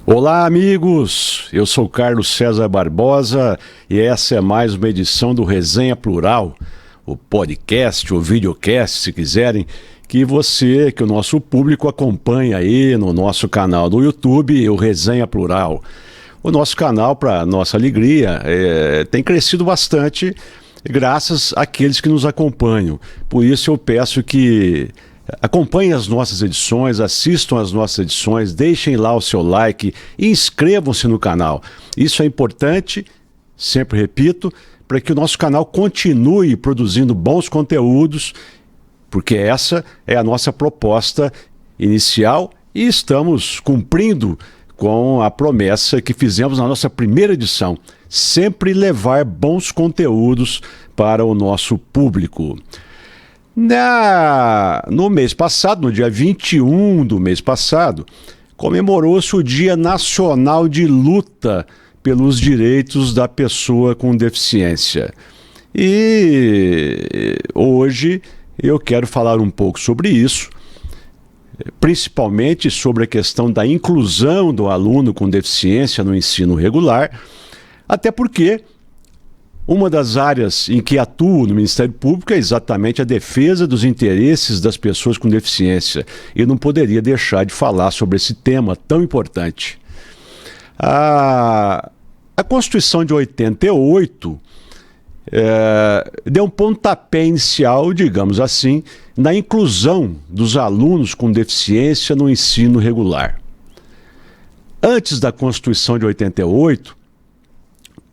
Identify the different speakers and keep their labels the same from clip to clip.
Speaker 1: Olá, amigos! Eu sou Carlos César Barbosa e essa é mais uma edição do Resenha Plural, o podcast ou videocast, se quiserem, que o nosso público acompanha aí no nosso canal do YouTube, o Resenha Plural. O nosso canal, para nossa alegria, tem crescido bastante graças àqueles que nos acompanham. Por isso eu peço que acompanhem as nossas edições, assistam às nossas edições, deixem lá o seu like e inscrevam-se no canal. Isso é importante, sempre repito, para que o nosso canal continue produzindo bons conteúdos, porque essa é a nossa proposta inicial e estamos cumprindo com a promessa que fizemos na nossa primeira edição, sempre levar bons conteúdos para o nosso público. No mês passado, no dia 21 do mês passado, comemorou-se o Dia Nacional de Luta pelos Direitos da Pessoa com Deficiência. E hoje eu quero falar um pouco sobre isso, principalmente sobre a questão da inclusão do aluno com deficiência no ensino regular, até porque uma das áreas em que atuo no Ministério Público é exatamente a defesa dos interesses das pessoas com deficiência. E não poderia deixar de falar sobre esse tema tão importante. A Constituição de 88 deu um pontapé inicial, digamos assim, na inclusão dos alunos com deficiência no ensino regular. Antes da Constituição de 88,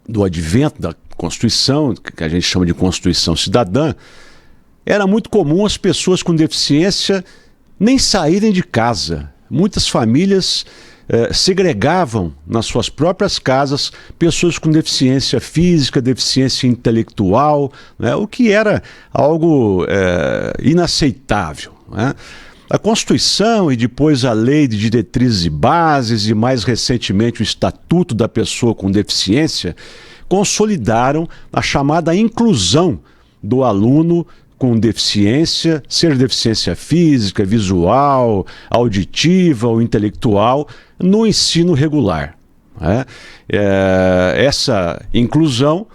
Speaker 1: do advento da Constituição, que a gente chama de Constituição Cidadã, era muito comum as pessoas com deficiência nem saírem de casa. Muitas famílias segregavam nas suas próprias casas pessoas com deficiência física, deficiência intelectual, né, o que era algo inaceitável, né? A Constituição e depois a Lei de Diretrizes e Bases e mais recentemente o Estatuto da Pessoa com Deficiência consolidaram a chamada inclusão do aluno com deficiência, seja deficiência física, visual, auditiva ou intelectual, no ensino regular, né? Essa inclusão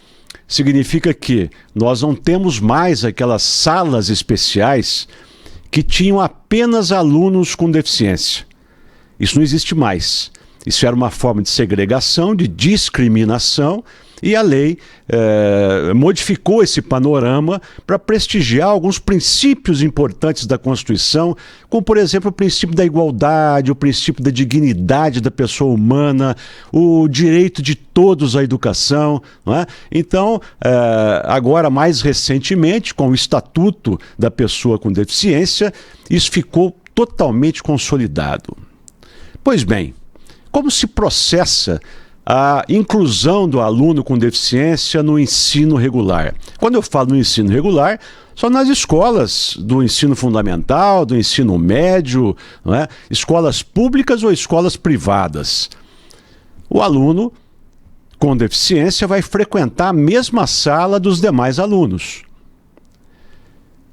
Speaker 1: significa que nós não temos mais aquelas salas especiais que tinham apenas alunos com deficiência. Isso não existe mais. Isso era uma forma de segregação, de discriminação, e a lei modificou esse panorama para prestigiar alguns princípios importantes da Constituição, como, por exemplo, o princípio da igualdade, o princípio da dignidade da pessoa humana, o direito de todos à educação, não é? Então, agora, mais recentemente, com o Estatuto da Pessoa com Deficiência, isso ficou totalmente consolidado. Pois bem, como se processa a inclusão do aluno com deficiência no ensino regular? Quando eu falo no ensino regular, são nas escolas do ensino fundamental, do ensino médio, não é? Escolas públicas ou escolas privadas. O aluno com deficiência vai frequentar a mesma sala dos demais alunos.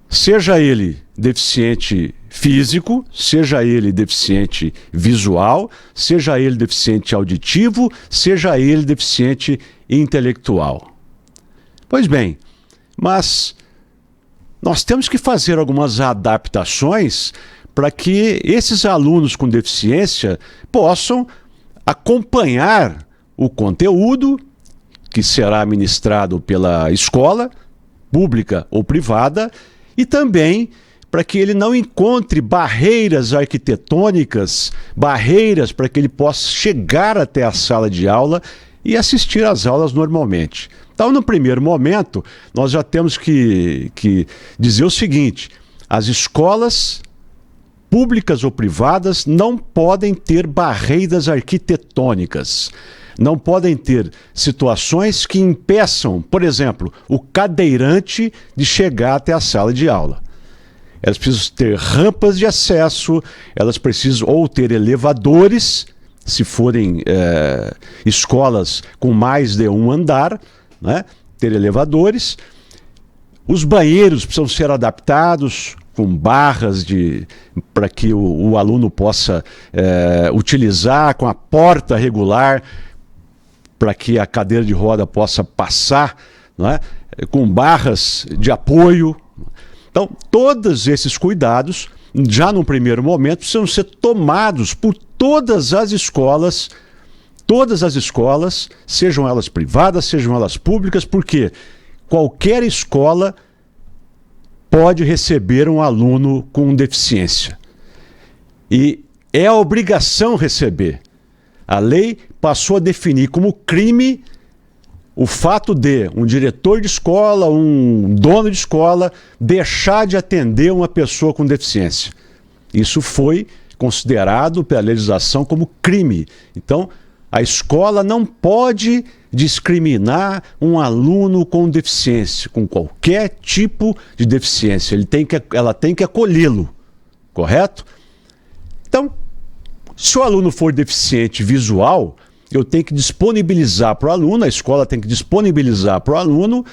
Speaker 1: Seja ele deficiente físico, seja ele deficiente visual, seja ele deficiente auditivo, seja ele deficiente intelectual. Pois bem, mas nós temos que fazer algumas adaptações para que esses alunos com deficiência possam acompanhar o conteúdo que será ministrado pela escola, pública ou privada, e também para que ele não encontre barreiras arquitetônicas, barreiras para que ele possa chegar até a sala de aula e assistir às aulas normalmente. Então, no primeiro momento, nós já temos que dizer o seguinte: as escolas públicas ou privadas não podem ter barreiras arquitetônicas. Não podem ter situações que impeçam, por exemplo, o cadeirante de chegar até a sala de aula. Elas precisam ter rampas de acesso, elas precisam ou ter elevadores, se forem escolas com mais de um andar, né? Ter elevadores. Os banheiros precisam ser adaptados com barras para que o aluno possa utilizar, com a porta regular para que a cadeira de roda possa passar, não é? Com barras de apoio. Então, todos esses cuidados, já no primeiro momento, precisam ser tomados por todas as escolas, sejam elas privadas, sejam elas públicas, porque qualquer escola pode receber um aluno com deficiência. E é a obrigação receber. A lei passou a definir como crime o fato de um diretor de escola, um dono de escola, deixar de atender uma pessoa com deficiência. Isso foi considerado pela legislação como crime. Então, a escola não pode discriminar um aluno com deficiência, com qualquer tipo de deficiência. Ela tem que acolhê-lo, correto? Então, se o aluno for deficiente visual, eu tenho que disponibilizar para o aluno, a escola tem que disponibilizar para o aluno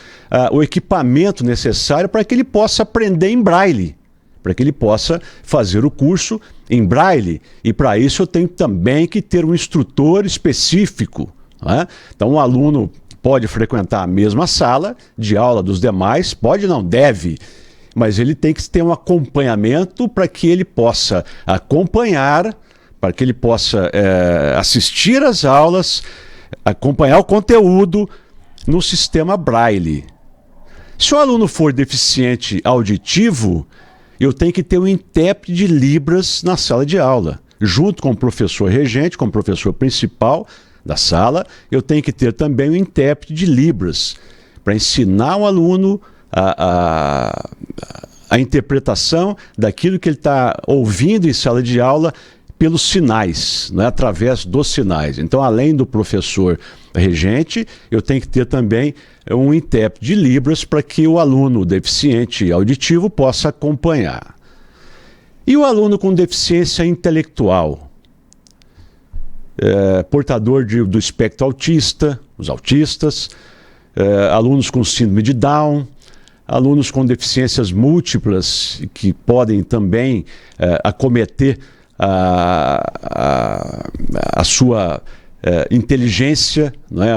Speaker 1: o equipamento necessário para que ele possa aprender em braille, para que ele possa fazer o curso em braille. E para isso eu tenho também que ter um instrutor específico, né? Então o aluno pode frequentar a mesma sala de aula dos demais, pode não, deve, mas ele tem que ter um acompanhamento para que ele possa acompanhar, para que ele possa assistir às aulas, acompanhar o conteúdo no sistema Braille. Se o aluno for deficiente auditivo, eu tenho que ter um intérprete de Libras na sala de aula. Junto com o professor regente, com o professor principal da sala, eu tenho que ter também um intérprete de Libras, para ensinar o aluno a interpretação daquilo que ele está ouvindo em sala de aula, pelos sinais, né, através dos sinais. Então, além do professor regente, eu tenho que ter também um intérprete de Libras para que o aluno deficiente auditivo possa acompanhar. E o aluno com deficiência intelectual? Portador do espectro autista, os autistas, alunos com síndrome de Down, alunos com deficiências múltiplas que podem também acometer a sua inteligência, né,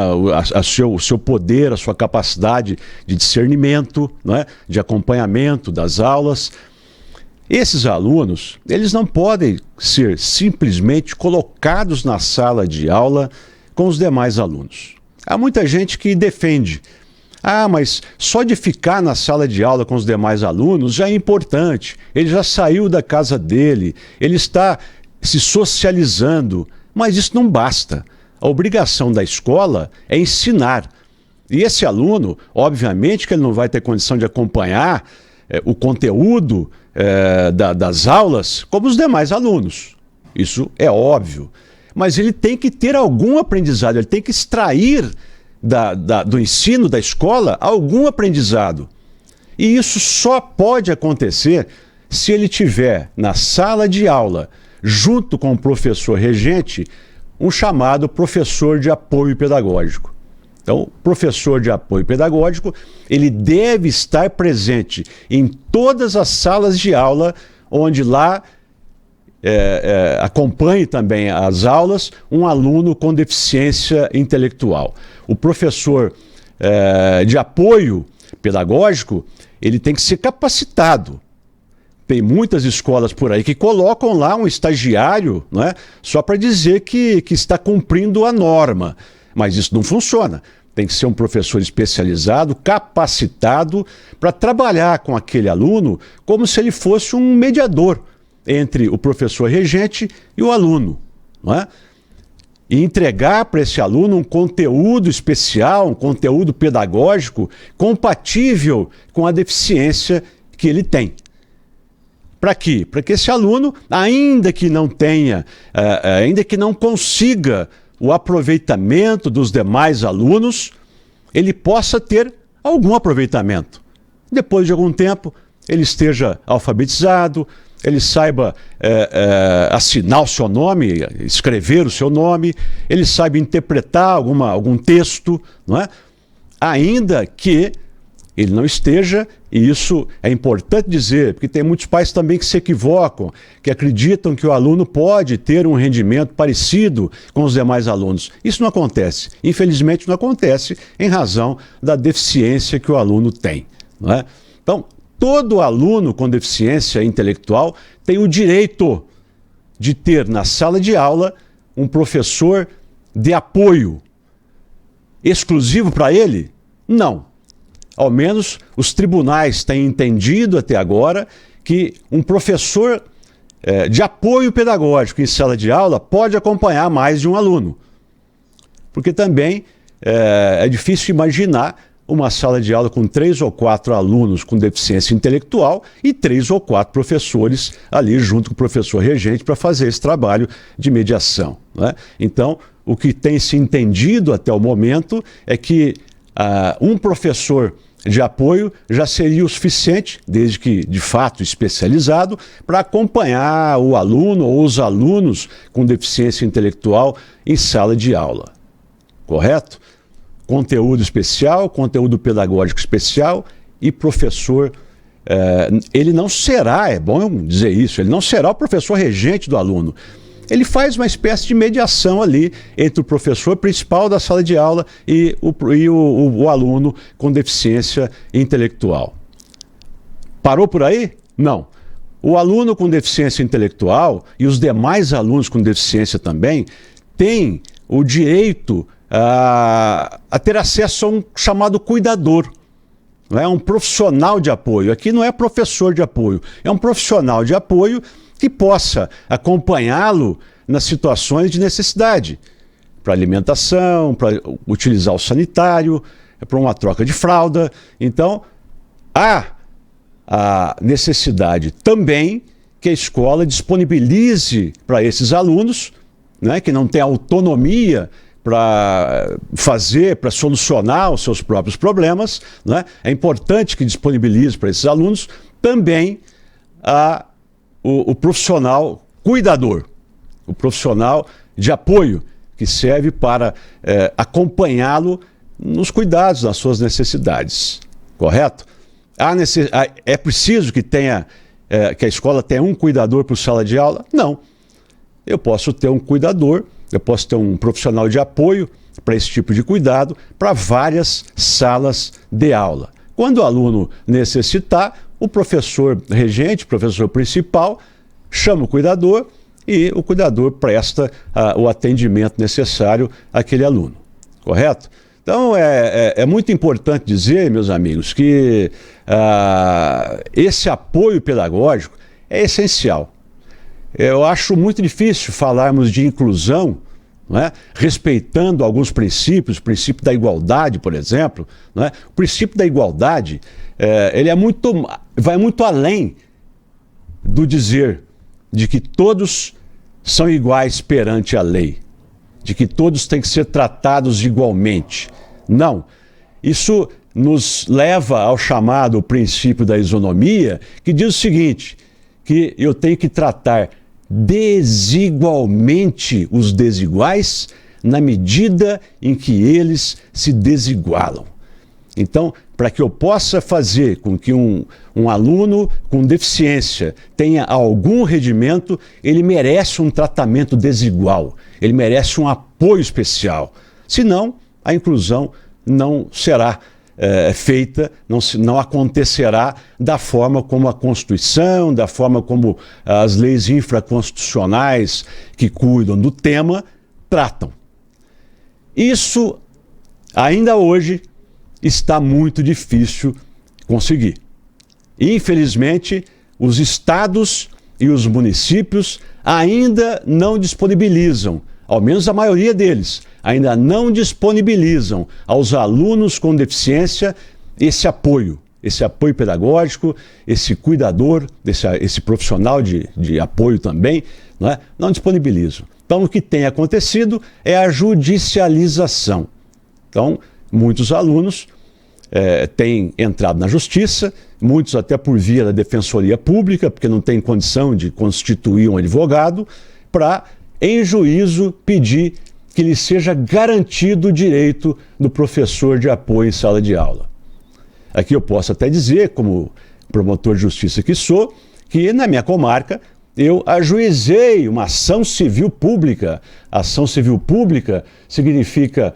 Speaker 1: o seu poder, a sua capacidade de discernimento, né, de acompanhamento das aulas. Esses alunos, eles não podem ser simplesmente colocados na sala de aula com os demais alunos. Há muita gente que defende: mas só de ficar na sala de aula com os demais alunos já é importante. Ele já saiu da casa dele, ele está se socializando. Mas isso não basta. A obrigação da escola é ensinar. E esse aluno, obviamente que ele não vai ter condição de acompanhar o conteúdo das aulas como os demais alunos. Isso é óbvio. Mas ele tem que ter algum aprendizado, ele tem que extrair do ensino da escola algum aprendizado. E isso só pode acontecer se ele tiver na sala de aula, junto com o professor regente, um chamado professor de apoio pedagógico. Então, o professor de apoio pedagógico, ele deve estar presente em todas as salas de aula, onde lá acompanhe também as aulas um aluno com deficiência intelectual. O professor de apoio pedagógico, ele tem que ser capacitado. Tem muitas escolas por aí que colocam lá um estagiário, né, só para dizer que está cumprindo a norma. Mas isso não funciona. Tem que ser um professor especializado, capacitado, para trabalhar com aquele aluno como se ele fosse um mediador entre o professor regente e o aluno, não é? E entregar para esse aluno um conteúdo especial, um conteúdo pedagógico compatível com a deficiência que ele tem. Para quê? Para que esse aluno, ainda que não tenha, ainda que não consiga o aproveitamento dos demais alunos, ele possa ter algum aproveitamento. Depois de algum tempo, ele esteja alfabetizado, ele saiba assinar o seu nome, escrever o seu nome, ele saiba interpretar algum texto, não é? Ainda que ele não esteja, e isso é importante dizer, porque tem muitos pais também que se equivocam, que acreditam que o aluno pode ter um rendimento parecido com os demais alunos. Isso não acontece. Infelizmente não acontece em razão da deficiência que o aluno tem, não é? Então, todo aluno com deficiência intelectual tem o direito de ter na sala de aula um professor de apoio exclusivo para ele? Não. Ao menos os tribunais têm entendido até agora que um professor de apoio pedagógico em sala de aula pode acompanhar mais de um aluno. Porque também é difícil imaginar uma sala de aula com 3 ou 4 alunos com deficiência intelectual e 3 ou 4 professores ali junto com o professor regente para fazer esse trabalho de mediação, né? Então, o que tem se entendido até o momento é que um professor de apoio já seria o suficiente, desde que de fato especializado, para acompanhar o aluno ou os alunos com deficiência intelectual em sala de aula. Correto? Conteúdo especial, conteúdo pedagógico especial e professor. Ele não será, é bom dizer isso, ele não será o professor regente do aluno. Ele faz uma espécie de mediação ali entre o professor principal da sala de aula e o aluno com deficiência intelectual. Parou por aí? Não. O aluno com deficiência intelectual e os demais alunos com deficiência também têm o direito a ter acesso a um chamado cuidador. Não é um profissional de apoio. Aqui não é professor de apoio, é um profissional de apoio que possa acompanhá-lo nas situações de necessidade, para alimentação, para utilizar o sanitário, para uma troca de fralda. Então, há a necessidade também que a escola disponibilize para esses alunos, né, que não têm autonomia para fazer, para solucionar os seus próprios problemas, né? É importante que disponibilize para esses alunos também o profissional cuidador, o profissional de apoio, que serve para acompanhá-lo nos cuidados, nas suas necessidades. Correto? É preciso que que a escola tenha um cuidador por sala de aula? Não. Eu posso ter um cuidador, eu posso ter um profissional de apoio para esse tipo de cuidado para várias salas de aula. Quando o aluno necessitar, o professor regente, o professor principal, chama o cuidador e o cuidador presta o atendimento necessário àquele aluno. Correto? Então, é muito importante dizer, meus amigos, que esse apoio pedagógico é essencial. Eu acho muito difícil falarmos de inclusão, não é? Respeitando alguns princípios, o princípio da igualdade, por exemplo. Não é? O princípio da igualdade ele vai muito além do dizer de que todos são iguais perante a lei, de que todos têm que ser tratados igualmente. Não. Isso nos leva ao chamado princípio da isonomia, que diz o seguinte, que eu tenho que tratar desigualmente os desiguais na medida em que eles se desigualam. Então, para que eu possa fazer com que um aluno com deficiência tenha algum rendimento, ele merece um tratamento desigual, ele merece um apoio especial. Senão, a inclusão não será feita, não acontecerá da forma como a Constituição, da forma como as leis infraconstitucionais que cuidam do tema tratam. Isso, ainda hoje, está muito difícil conseguir. Infelizmente, os estados e os municípios ainda não disponibilizam, ao menos a maioria deles, ainda não disponibilizam aos alunos com deficiência esse apoio pedagógico, esse cuidador, esse profissional de apoio também, não disponibilizam. Então, o que tem acontecido é a judicialização. Então, muitos alunos têm entrado na justiça, muitos até por via da Defensoria Pública, porque não tem condição de constituir um advogado, para, em juízo, pedir que lhe seja garantido o direito do professor de apoio em sala de aula. Aqui eu posso até dizer, como promotor de justiça que sou, que na minha comarca eu ajuizei uma ação civil pública. Ação civil pública significa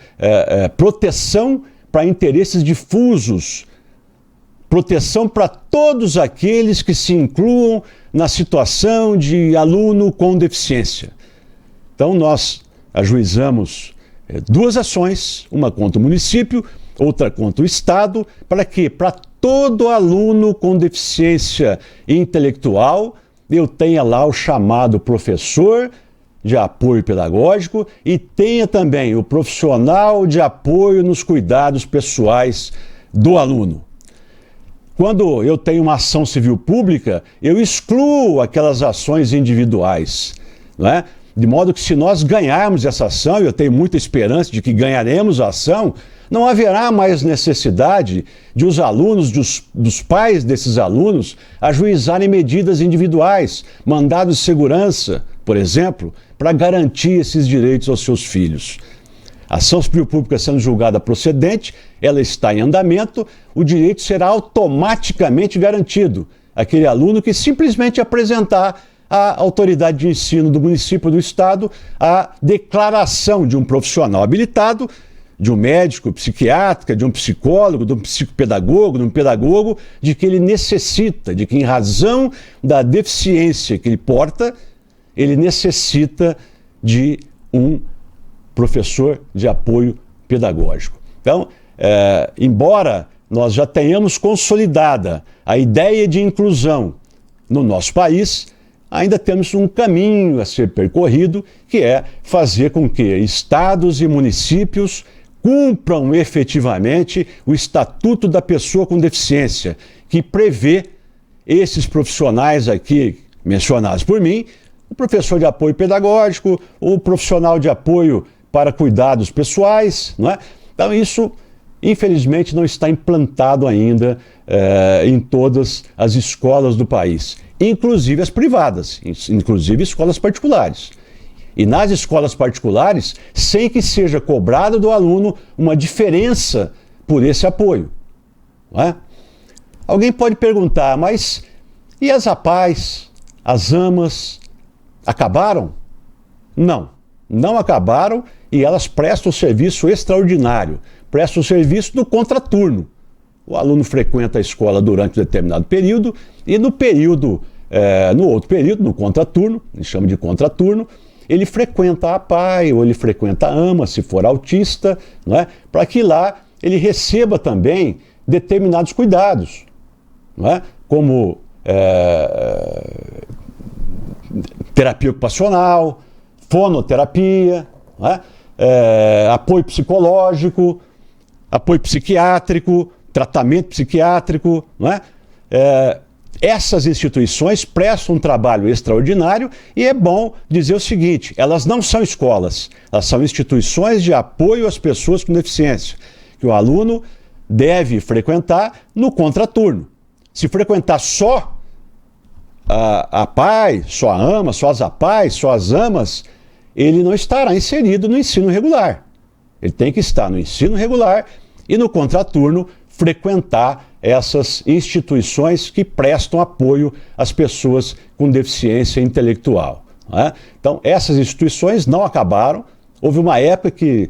Speaker 1: proteção para interesses difusos, proteção para todos aqueles que se incluam na situação de aluno com deficiência. Então nós ajuizamos duas ações, uma contra o município, outra contra o Estado, para quê? Para todo aluno com deficiência intelectual eu tenha lá o chamado professor de apoio pedagógico e tenha também o profissional de apoio nos cuidados pessoais do aluno. Quando eu tenho uma ação civil pública, eu excluo aquelas ações individuais, não é? De modo que se nós ganharmos essa ação, e eu tenho muita esperança de que ganharemos a ação, não haverá mais necessidade de os alunos, dos pais desses alunos, ajuizarem medidas individuais, mandados de segurança, por exemplo, para garantir esses direitos aos seus filhos. A ação civil pública sendo julgada procedente, ela está em andamento, o direito será automaticamente garantido. Aquele aluno que simplesmente apresentar à autoridade de ensino do município ou do estado a declaração de um profissional habilitado, de um médico, psiquiátrica, de um psicólogo, de um psicopedagogo, de um pedagogo, de que ele necessita, de que em razão da deficiência que ele porta, ele necessita de um professor de apoio pedagógico. Então, embora nós já tenhamos consolidada a ideia de inclusão no nosso país, ainda temos um caminho a ser percorrido, que é fazer com que estados e municípios cumpram efetivamente o Estatuto da Pessoa com Deficiência, que prevê esses profissionais aqui mencionados por mim, o professor de apoio pedagógico, o profissional de apoio para cuidados pessoais, não é? Então isso, infelizmente, não está implantado ainda em todas as escolas do país, inclusive as privadas, inclusive escolas particulares. E nas escolas particulares, sem que seja cobrado do aluno uma diferença por esse apoio. Não é? Alguém pode perguntar, mas e as APAES, as AMAs, acabaram? Não, não acabaram e elas prestam serviço extraordinário, prestam serviço do contraturno. O aluno frequenta a escola durante um determinado período e no outro período, no contraturno, a gente chama de contraturno, ele frequenta a APAE ou ele frequenta a AMA, se for autista, não é? Para que lá ele receba também determinados cuidados, não é? Como terapia ocupacional, fonoterapia, não é? Apoio psicológico, apoio psiquiátrico, tratamento psiquiátrico, não é? Essas instituições prestam um trabalho extraordinário e é bom dizer o seguinte, elas não são escolas, elas são instituições de apoio às pessoas com deficiência, que o aluno deve frequentar no contraturno. Se frequentar só a APAE, só a AMA, só as APAES, só as AMAs, ele não estará inserido no ensino regular. Ele tem que estar no ensino regular e no contraturno frequentar essas instituições que prestam apoio às pessoas com deficiência intelectual. Não é? Então, essas instituições não acabaram. Houve uma época que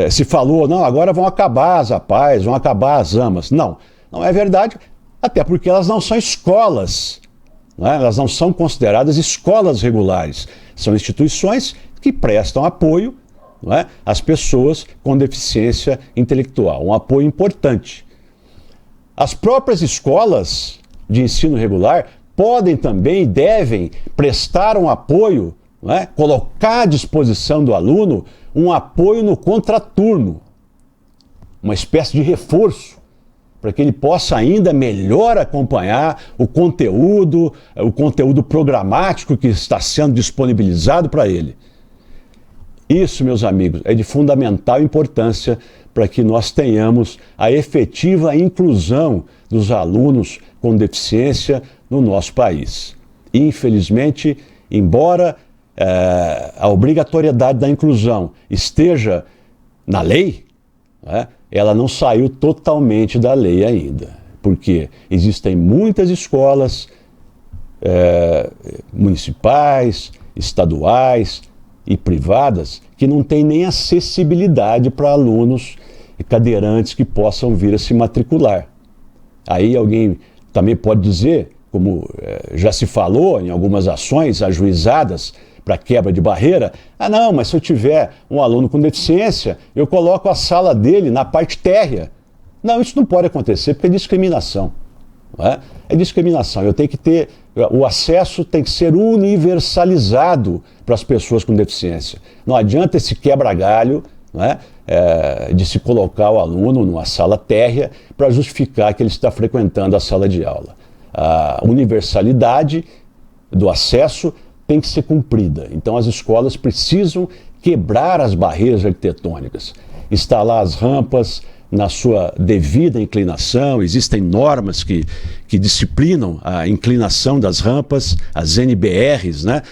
Speaker 1: se falou, não, agora vão acabar as APAES, vão acabar as AMAs. Não, não é verdade, até porque elas não são escolas, não é? Elas não são consideradas escolas regulares. São instituições que prestam apoio, não é, às pessoas com deficiência intelectual, um apoio importante. As próprias escolas de ensino regular podem também e devem prestar um apoio, não é? Colocar à disposição do aluno um apoio no contraturno, uma espécie de reforço, para que ele possa ainda melhor acompanhar o conteúdo programático que está sendo disponibilizado para ele. Isso, meus amigos, é de fundamental importância para que nós tenhamos a efetiva inclusão dos alunos com deficiência no nosso país. Infelizmente, embora a obrigatoriedade da inclusão esteja na lei, ela não saiu totalmente da lei ainda. porque existem muitas escolas municipais, estaduais e privadas que não têm nem acessibilidade para alunos cadeirantes que possam vir a se matricular. Aí alguém também pode dizer, como já se falou em algumas ações ajuizadas para quebra de barreira, não, mas se eu tiver um aluno com deficiência, eu coloco a sala dele na parte térrea. Não, isso não pode acontecer porque é discriminação. Não é? É discriminação. Eu tenho que ter, o acesso tem que ser universalizado para as pessoas com deficiência. Não adianta esse quebra-galho, não é? De se colocar o aluno numa sala térrea para justificar que ele está frequentando a sala de aula. A universalidade do acesso tem que ser cumprida. Então as escolas precisam quebrar as barreiras arquitetônicas, instalar as rampas na sua devida inclinação. Existem normas que disciplinam a inclinação das rampas, as NBRs, né?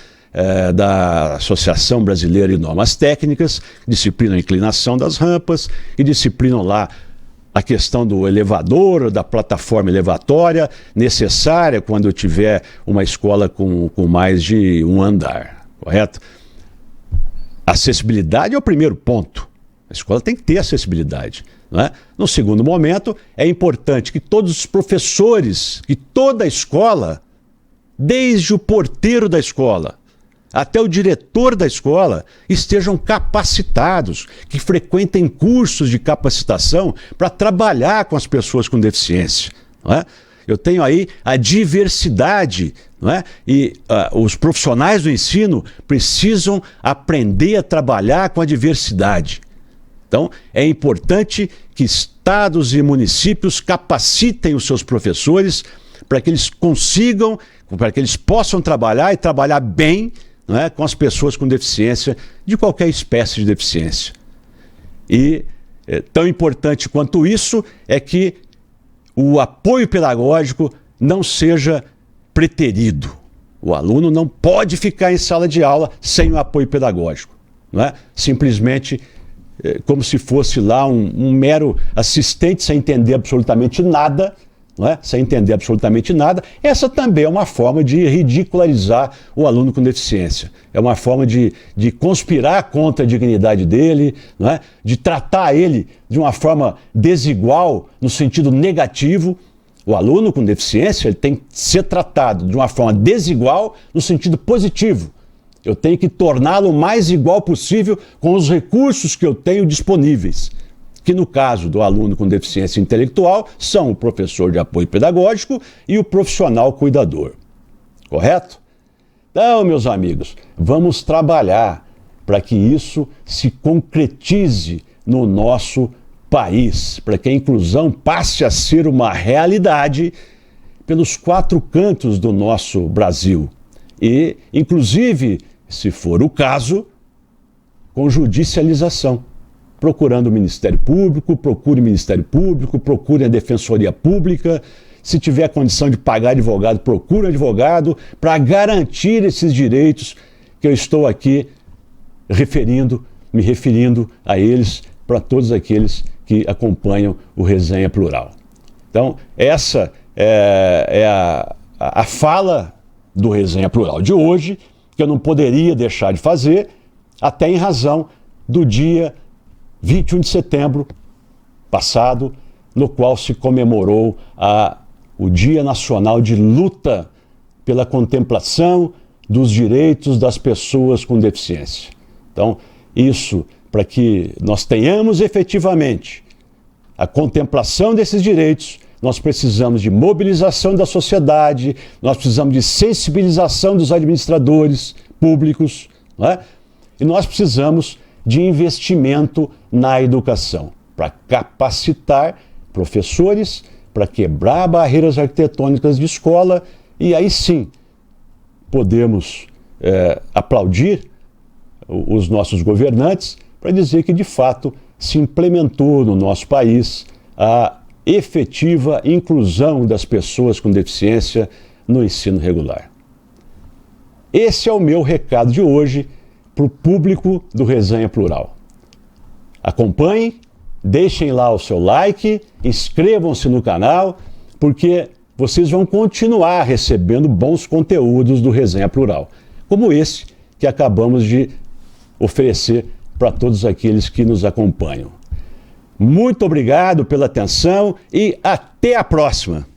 Speaker 1: Da Associação Brasileira de Normas Técnicas, disciplinam a inclinação das rampas e disciplinam lá a questão do elevador, da plataforma elevatória necessária quando eu tiver uma escola com mais de um andar, correto? Acessibilidade é o primeiro ponto. A escola tem que ter acessibilidade, não é? No segundo momento, é importante que todos os professores, que toda a escola, desde o porteiro da escola até o diretor da escola, estejam capacitados, que frequentem cursos de capacitação para trabalhar com as pessoas com deficiência. Não é? Eu tenho aí a diversidade, não é? E os profissionais do ensino precisam aprender a trabalhar com a diversidade. Então, é importante que estados e municípios capacitem os seus professores para que eles consigam, para que eles possam trabalhar e trabalhar bem, não é, com as pessoas com deficiência, de qualquer espécie de deficiência. E tão importante quanto isso é que o apoio pedagógico não seja preterido. O aluno não pode ficar em sala de aula sem o apoio pedagógico. Não é? Simplesmente como se fosse lá um mero assistente sem entender absolutamente nada, não é? Sem entender absolutamente nada. Essa também é uma forma de ridicularizar o aluno com deficiência. É uma forma de conspirar contra a dignidade dele, não é? De tratar ele de uma forma desigual, no sentido negativo. O aluno com deficiência ele tem que ser tratado de uma forma desigual, no sentido positivo. Eu tenho que torná-lo o mais igual possível com os recursos que eu tenho disponíveis, que no caso do aluno com deficiência intelectual são o professor de apoio pedagógico e o profissional cuidador. Correto? Então, meus amigos, vamos trabalhar para que isso se concretize no nosso país, para que a inclusão passe a ser uma realidade pelos 4 cantos do nosso Brasil. E, inclusive, se for o caso, com judicialização. Procurando o Ministério Público, procure o Ministério Público, procure a Defensoria Pública. Se tiver condição de pagar advogado, procure um advogado para garantir esses direitos que eu estou aqui me referindo a eles, para todos aqueles que acompanham o Resenha Plural. Então, essa é a fala do Resenha Plural de hoje, que eu não poderia deixar de fazer, até em razão do dia 21 de setembro passado, no qual se comemorou o Dia Nacional de Luta pela Contemplação dos Direitos das Pessoas com Deficiência. Então, isso para que nós tenhamos efetivamente a contemplação desses direitos, nós precisamos de mobilização da sociedade, nós precisamos de sensibilização dos administradores públicos, não é? E nós precisamos de investimento na educação, para capacitar professores, para quebrar barreiras arquitetônicas de escola, e aí sim podemos aplaudir os nossos governantes para dizer que de fato se implementou no nosso país a efetiva inclusão das pessoas com deficiência no ensino regular. Esse é o meu recado de hoje para o público do Resenha Plural. Acompanhem, deixem lá o seu like, inscrevam-se no canal porque vocês vão continuar recebendo bons conteúdos do Resenha Plural, como esse que acabamos de oferecer para todos aqueles que nos acompanham. Muito obrigado pela atenção e até a próxima!